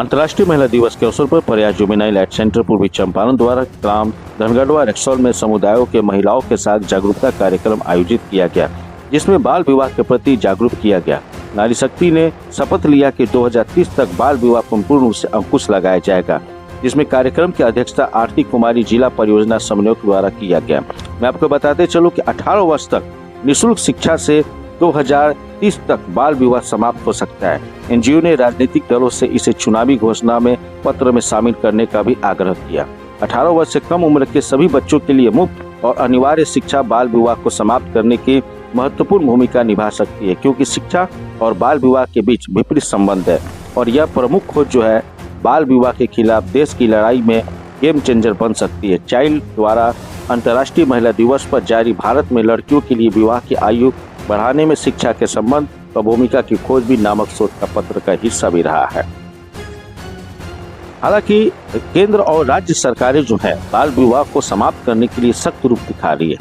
अंतर्राष्ट्रीय महिला दिवस के अवसर पर प्रयास जुवेनाइल एड सेंटर पूर्वी चंपारण द्वारा ग्राम धनगढ़वा रक्सौल में समुदायों के महिलाओं के साथ जागरूकता कार्यक्रम आयोजित किया गया, जिसमें बाल विवाह के प्रति जागरूक किया गया। नारी शक्ति ने शपथ लिया कि 2030 तक बाल विवाह पर पूर्ण रूप से अंकुश लगाया जाएगा, जिसमें कार्यक्रम की अध्यक्षता आरती कुमारी जिला परियोजना समन्वयक द्वारा किया गया। मैं आपको बताते चलूं कि 18 वर्ष तक निःशुल्क शिक्षा से 2030 तक बाल विवाह समाप्त हो सकता है। एनजीओ ने राजनीतिक दलों से इसे चुनावी घोषणा में पत्र में शामिल करने का भी आग्रह किया। 18 वर्ष से कम उम्र के सभी बच्चों के लिए मुफ्त और अनिवार्य शिक्षा बाल विवाह को समाप्त करने की महत्वपूर्ण भूमिका निभा सकती है, क्योंकि शिक्षा और बाल विवाह के बीच विपरीत संबंध है और यह प्रमुख खोज जो है बाल विवाह के खिलाफ देश की लड़ाई में गेम चेंजर बन सकती है। चाइल्ड द्वारा अंतर्राष्ट्रीय महिला दिवस पर जारी भारत में लड़कियों के लिए विवाह की आयु बढ़ाने में शिक्षा के संबंध और भूमिका की खोज भी नामक शोध का पत्र का हिस्सा भी रहा है। हालांकि केंद्र और राज्य सरकारें जो है बाल विवाह को समाप्त करने के लिए सख्त रूप दिखा रही है।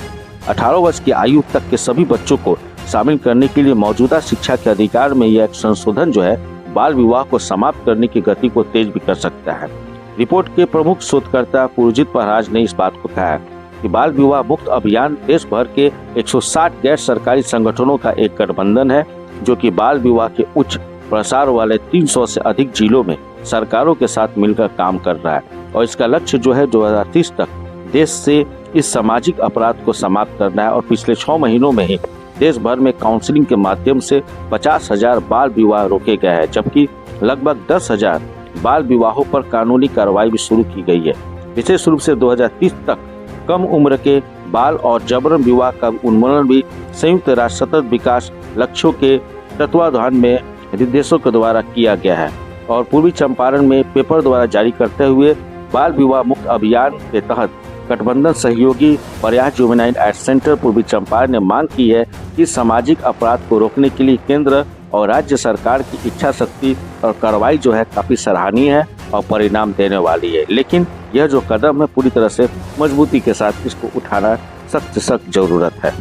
18 वर्ष की आयु तक के सभी बच्चों को शामिल करने के लिए मौजूदा शिक्षा के अधिकार में यह एक संशोधन जो है बाल विवाह को समाप्त करने की गति को तेज भी कर सकता है। रिपोर्ट के प्रमुख शोधकर्ता पुरजित महाराज ने इस बात को कहा है कि बाल विवाह मुक्त अभियान देश भर के 160 गैर सरकारी संगठनों का एक गठबंधन है, जो कि बाल विवाह के उच्च प्रसार वाले 300 से अधिक जिलों में सरकारों के साथ मिलकर काम कर रहा है और इसका लक्ष्य जो है 2030 तक देश से इस सामाजिक अपराध को समाप्त करना है। और पिछले 6 महीनों में ही देश भर में काउंसलिंग के माध्यम से 50,000 बाल विवाह रोके गए हैं, जबकि लगभग 10,000 बाल विवाहों पर कानूनी कार्रवाई भी शुरू की गई है। विशेष रूप से 2030 तक कम उम्र के बाल और जबरन विवाह का उन्मूलन भी संयुक्त राष्ट्र सतत विकास लक्ष्यों के तत्वाधान में निर्देशों के द्वारा किया गया है। और पूर्वी चंपारण में पेपर द्वारा जारी करते हुए बाल विवाह मुक्त अभियान के तहत गठबंधन सहयोगी प्रयास जुवेनाइल एड सेंटर पूर्वी चंपारण ने मांग की है कि सामाजिक अपराध को रोकने के लिए केंद्र और राज्य सरकार की इच्छा शक्ति और कार्रवाई जो है काफी सराहनीय है और परिणाम देने वाली है। लेकिन यह जो कदम है पूरी तरह से मजबूती के साथ इसको उठाना सख्त जरूरत है।